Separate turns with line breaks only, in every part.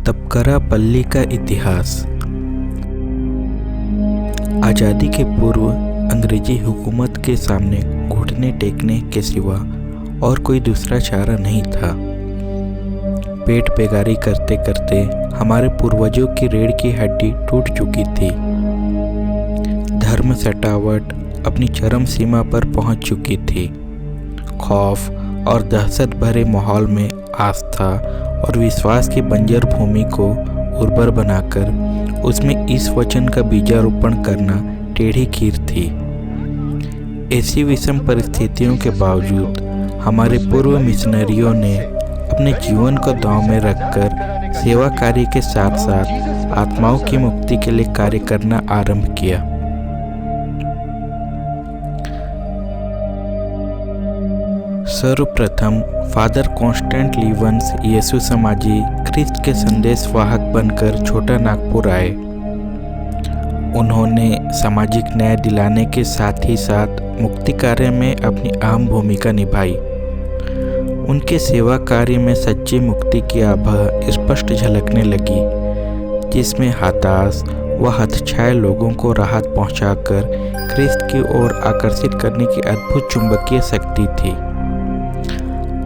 तपकरापल्ली का इतिहास। आज़ादी के पूर्व अंग्रेजी हुकूमत के सामने घुटने टेकने के सिवा और कोई दूसरा चारा नहीं था। पेट बेगारी करते करते हमारे पूर्वजों की रीढ़ की हड्डी टूट चुकी थी। धर्म सटावट अपनी चरम सीमा पर पहुंच चुकी थी। खौफ और दहशत भरे माहौल में आस्था और विश्वास की बंजर भूमि को उर्वर बनाकर उसमें इस वचन का बीजारोपण करना टेढ़ी खीर थी। ऐसी विषम परिस्थितियों के बावजूद हमारे पूर्व मिशनरियों ने अपने जीवन को दांव में रखकर सेवा कार्य के साथ साथ आत्माओं की मुक्ति के लिए कार्य करना आरंभ किया। सर्वप्रथम फादर कॉन्स्टेंट लीवंस यीशु समाजी ख्रिस्त के संदेश वाहक बनकर छोटा नागपुर आए। उन्होंने सामाजिक न्याय दिलाने के साथ ही साथ मुक्ति कार्य में अपनी अहम भूमिका निभाई। उनके सेवा कार्य में सच्ची मुक्ति की आभा स्पष्ट झलकने लगी, जिसमें हताश व हतछाए लोगों को राहत पहुंचाकर ख्रिस्त की ओर आकर्षित करने की अद्भुत चुंबकीय शक्ति थी।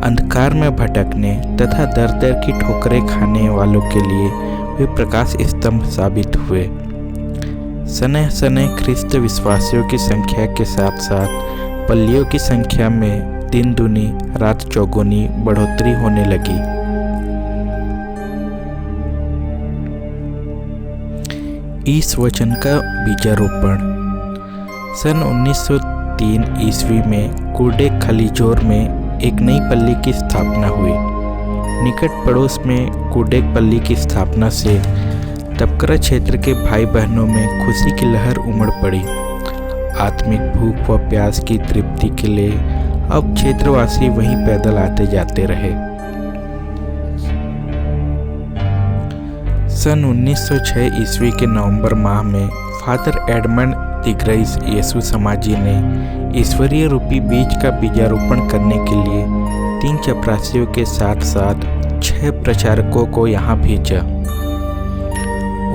अंधकार में भटकने तथा दर दर की ठोकरें खाने वालों के लिए वे प्रकाश स्तंभ साबित हुए। सनह सनह ख्रिस्त विश्वासियों की संख्या के साथ साथ पल्लियों की संख्या में दिन दुनी रात चौगुनी बढ़ोतरी होने लगी। इस वचन का बीजारोपण सन 1903 ईस्वी में कुर्डेक खलीजोर में एक नई पल्ली की स्थापना हुई। निकट पड़ोस में कुर्डेक पल्ली की स्थापना से तपकरा क्षेत्र के भाई बहनों में खुशी की लहर उमड़ पड़ी। आत्मिक भूख व प्यास की तृप्ति के लिए अब क्षेत्रवासी वहीं पैदल आते जाते रहे। सन 1906 ईस्वी के नवंबर माह में फादर एडमंड दिग्रइस यीशु समाजी ने ईश्वरीय रूपी बीज का बीजारोपण करने के लिए 3 चपरासियों के साथ साथ 6 प्रचारकों को यहाँ भेजा।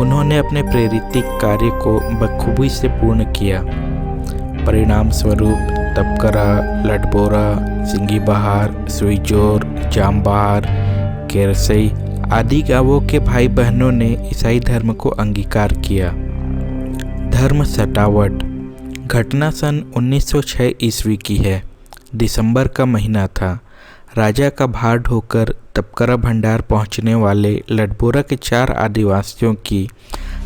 उन्होंने अपने प्रेरित कार्य को बखूबी से पूर्ण किया। परिणाम स्वरूप तपकरा, लडबोरा, सिंगी बहार, सुईजोर, जामबहार, केरसई आदि गांवों के भाई बहनों ने ईसाई धर्म को अंगीकार किया। धर्म सटावट घटना सन 1906 ईस्वी की है। दिसंबर का महीना था। राजा का भार ढोकर तपकरा भंडार पहुंचने वाले लडबोरा के 4 आदिवासियों की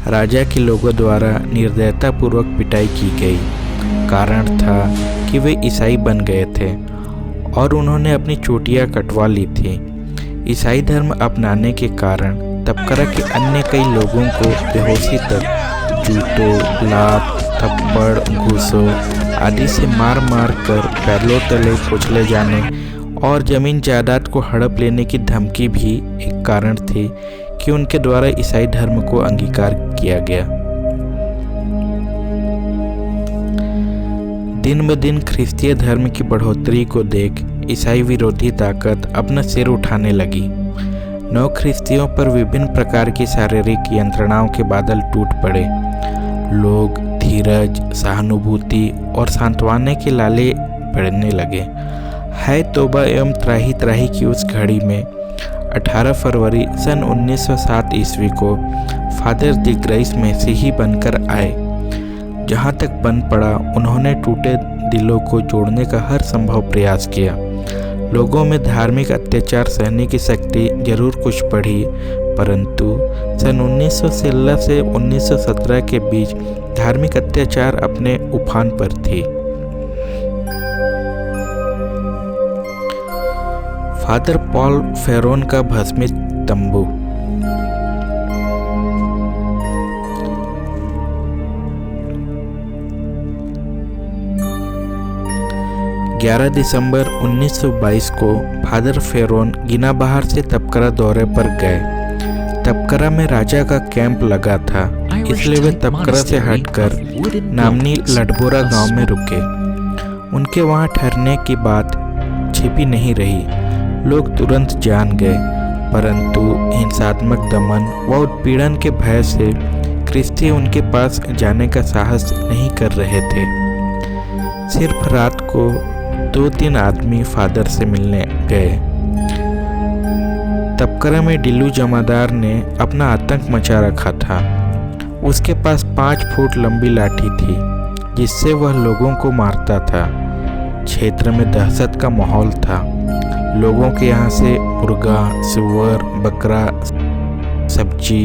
राजा के लोगों द्वारा निर्दयतापूर्वक पिटाई की गई। कारण था कि वे ईसाई बन गए थे और उन्होंने अपनी चोटियां कटवा ली थी। ईसाई धर्म अपनाने के कारण तपकरा के अन्य कई लोगों को बेहोशी तक जूतों, लात, थप्पड़, घूसों आदि से मार मार कर पैरों तले कुचले जाने और जमीन जायदाद को हड़प लेने की धमकी भी एक कारण थी कि उनके द्वारा ईसाई धर्म को अंगीकार किया गया। दिन ब दिन ख्रिस्तीय धर्म की बढ़ोतरी को देख ईसाई विरोधी ताकत अपना सिर उठाने लगी। नव ख्रिस्तियों पर विभिन्न प्रकार की शारीरिक यंत्रणाओं के बादल टूट पड़े। लोग धीरज, सहानुभूति और सांत्वना के लाले पड़ने लगे। है तौबा एवं त्राही त्राही की उस घड़ी में 18 फरवरी सन 1907 ईस्वी को फादर दिग्रइस मसीही बनकर आए। जहाँ तक बन पड़ा उन्होंने टूटे दिलों को जोड़ने का हर संभव प्रयास किया। लोगों में धार्मिक अत्याचार सहने की शक्ति जरूर कुछ बढ़ी, परंतु सन 1916 से 1917 के बीच धार्मिक अत्याचार अपने उफान पर थी। फादर पॉल फेरोन का भस्मित तंबू 11 दिसंबर 1922 को फादर फेरोन गिना बहार से तपकरा दौरे पर गए। तपकरा में राजा का कैंप लगा था, इसलिए वे तपकरा से हटकर नामनी लडबोरा गांव में रुके। उनके वहां ठहरने की बात छिपी नहीं रही। लोग तुरंत जान गए। परंतु हिंसात्मक दमन व उत्पीड़न के भय से क्रिस्टी उनके पास जाने का साहस नहीं कर रहे थे। सिर्फ रात को 2-3 आदमी फादर से मिलने गए। तपकरा में डिल्लू जमादार ने अपना आतंक मचा रखा था। उसके पास 5 फुट लंबी लाठी थी जिससे वह लोगों को मारता था। क्षेत्र में दहशत का माहौल था। लोगों के यहाँ से मुर्गा, सुअर, बकरा, सब्जी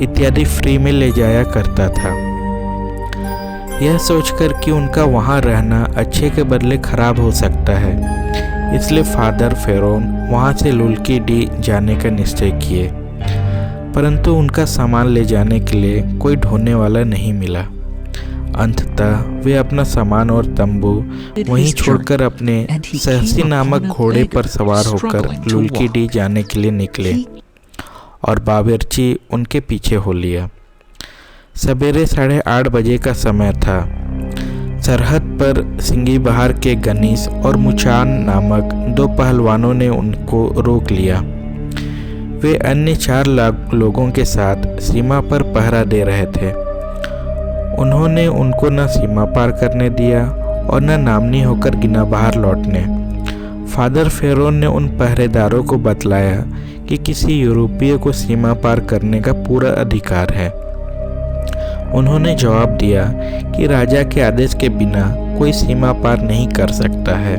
इत्यादि फ्री में ले जाया करता था। यह सोचकर कि उनका वहाँ रहना अच्छे के बदले खराब हो सकता है, इसलिए फादर फेरोन वहाँ से लुल्की डी जाने का निश्चय किए, परंतु उनका सामान ले जाने के लिए कोई ढूंढने वाला नहीं मिला। अंततः वे अपना सामान और तंबू वहीं छोड़कर अपने सहसी नामक घोड़े पर सवार होकर लुल्की डी जाने के लिए निकले और बावर्ची उनके पीछे हो लिया। सवेरे 8:30 बजे का समय था। सरहद पर सिंगी बहार के गनीश और मुचान नामक 2 पहलवानों ने उनको रोक लिया। वे अन्य 4 लोगों के साथ सीमा पर पहरा दे रहे थे। उन्होंने उनको न सीमा पार करने दिया और न नामनी होकर गिना बहार लौटने। फादर फेरोन ने उन पहरेदारों को बतलाया कि किसी यूरोपीय को सीमा पार करने का पूरा अधिकार है। उन्होंने जवाब दिया कि राजा के आदेश के बिना कोई सीमा पार नहीं कर सकता है।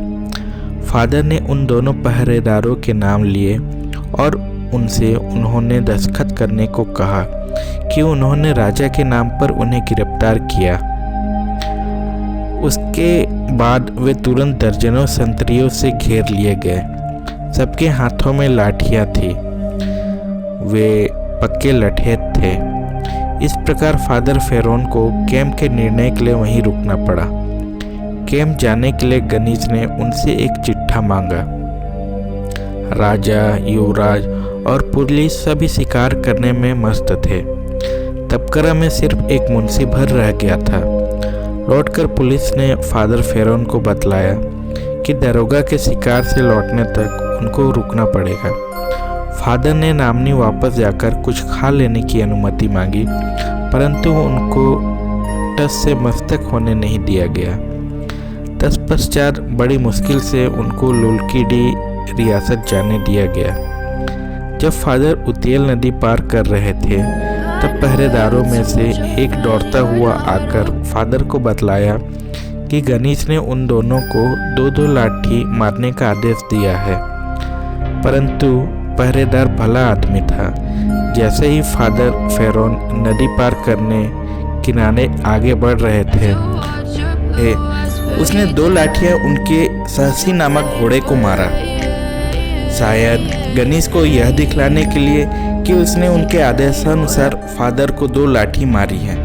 फादर ने उन दोनों पहरेदारों के नाम लिए और उनसे उन्होंने दस्तखत करने को कहा कि उन्होंने राजा के नाम पर उन्हें गिरफ्तार किया। उसके बाद वे तुरंत दर्जनों संतरियों से घेर लिए गए। सबके हाथों में लाठियां थी। वे पक्के लठेत थे। इस प्रकार फादर फेरोन को कैंप के निर्णय के लिए वहीं रुकना पड़ा। कैंप जाने के लिए गनीश ने उनसे एक चिट्ठा मांगा। राजा, युवराज और पुलिस सभी शिकार करने में मस्त थे। तपकरा में सिर्फ एक मुंशी भर रह गया था। लौटकर पुलिस ने फादर फेरोन को बतलाया कि दरोगा के शिकार से लौटने तक उनको रुकना पड़ेगा। फादर ने नामनी वापस जाकर कुछ खा लेने की अनुमति मांगी, परंतु उनको टस से मस्तक होने नहीं दिया गया। तत्पश्चात बड़ी मुश्किल से उनको लुल्की डी रियासत जाने दिया गया। जब फादर उतियल नदी पार कर रहे थे तब पहरेदारों में से एक दौड़ता हुआ आकर फादर को बतलाया कि गनीश ने उन दोनों को 2-2 लाठी मारने का आदेश दिया है। परंतु पहरेदार भला आदमी था। जैसे ही फादर फेरोन नदी पार करने किनारे आगे बढ़ रहे थे, उसने 2 लाठियां उनके सहसी नामक घोड़े को मारा। शायद गनीश को यह दिखलाने के लिए कि उसने उनके आदेशानुसार फादर को 2 लाठी मारी है।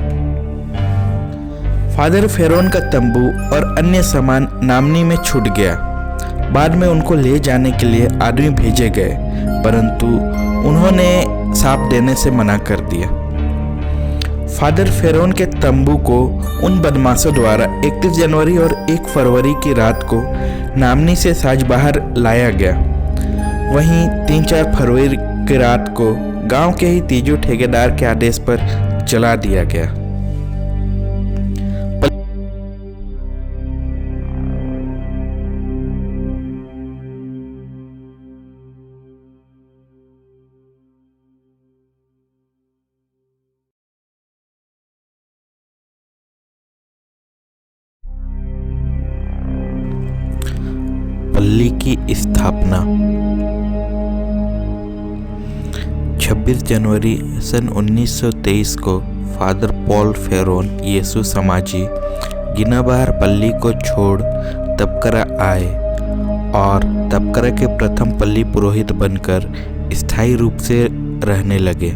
फादर फेरोन का तंबू और अन्य सामान नामनी में छूट गया। बाद में उनको ले जाने के लिए आदमी भेजे गए, परंतु उन्होंने साफ देने से मना कर दिया। फादर फेरोन के तंबू को उन बदमाशों द्वारा 31 जनवरी और 1 फरवरी की रात को नामनी से साजबहार लाया गया। वहीं 3-4 फरवरी की रात को गांव के ही तीजू ठेकेदार के आदेश पर जला दिया गया। पल्ली की स्थापना 26 जनवरी सन 1923 को फादर पॉल फेरोन येसु समाजी गिनाबहार पल्ली को छोड़ तपकरा आए और तपकरा के प्रथम पल्ली पुरोहित बनकर स्थायी रूप से रहने लगे।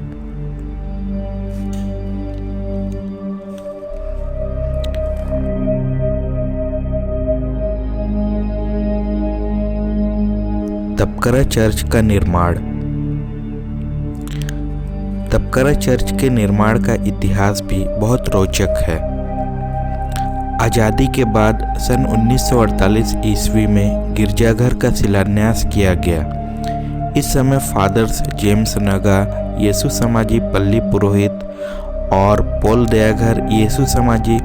तपकरा चर्च का निर्माण। तपकरा चर्च के निर्माण का इतिहास भी बहुत रोचक है। आज़ादी के बाद सन 1948 ईस्वी में गिरजाघर का शिलान्यास किया गया। इस समय फादर्स जेम्स नगा यीशु समाजी पल्ली पुरोहित और पॉल दयाघर यीशु समाजी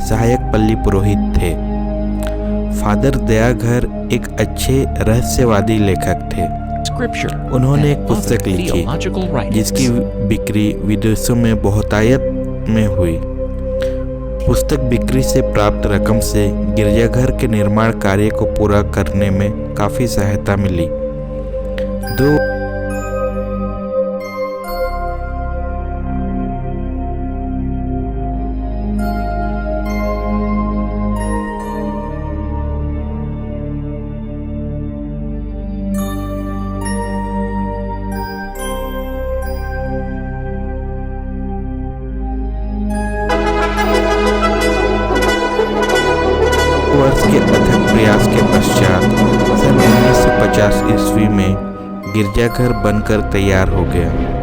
सहायक पल्ली पुरोहित थे। फादर दयाघर एक अच्छे रहस्यवादी लेखक थे। उन्होंने एक पुस्तक लिखी जिसकी बिक्री विदेशों में बहुतायत में हुई। पुस्तक बिक्री से प्राप्त रकम से गिरजाघर के निर्माण कार्य को पूरा करने में काफ़ी सहायता मिली। वर्ष के अथक प्रयास के पश्चात सन 1950 ईस्वी में गिरजाघर बनकर तैयार हो गया।